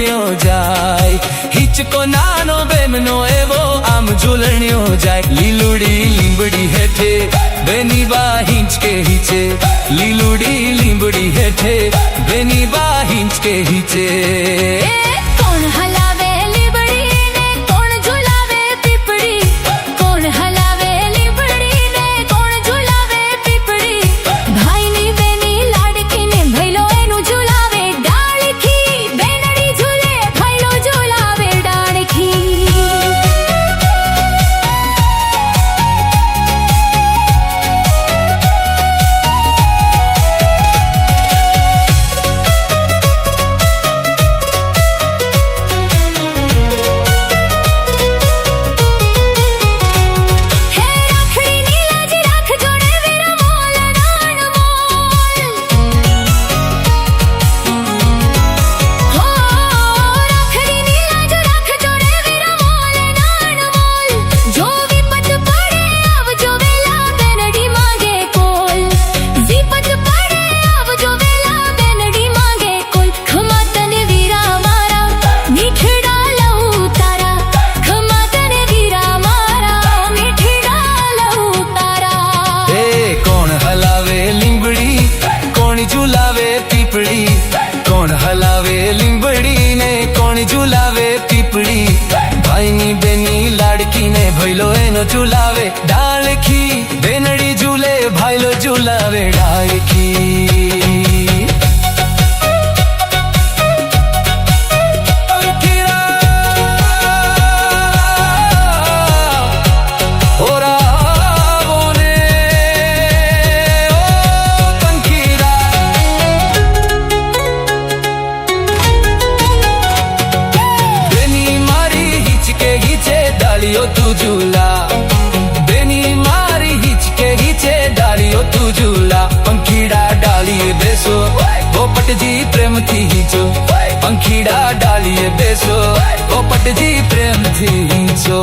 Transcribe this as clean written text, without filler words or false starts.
ઝૂલણ્યો જાય હિચકો નાનો બેમનો એવો આમ ઝૂલણ્યો જાય લીલુડી લીંબડી હેઠે બેની બા હિંચકે હિચે લીલુડી લીંબડી હેઠે બેની બા હિંચકે હિચે કોણ હલાવે લીંબડી ને કોણ ઝુલાવે પીપળી કોણ હલાવે લીંબડી ને કોણ ઝુલાવે પીપળી ભાઈની બેની લાડકીને ભઈલો એનું ઝુલાવે ડાળખી બેનડી ઝૂલે ભઈલો ઝુલાવે ડાળખી કોણ હલાવે લીંબડી ને કોણ ઝુલાવે પીપળી ભાઈની બેની લાડકીને ભઈલો એનો ઝુલાવે ડાળખી બેનડી ઝૂલે ભાઈલો ઝુલાવે ડાળખી તું ઝૂલા બેની મારી હિચકે હિચે ડાળીઓ તું ઝૂલા પંખીડા ડાળીએ બેસો પોપટજી પ્રેમથી હિંચો પંખીડા ડાળીએ બેસો પોપટજી પ્રેમથી હિંચો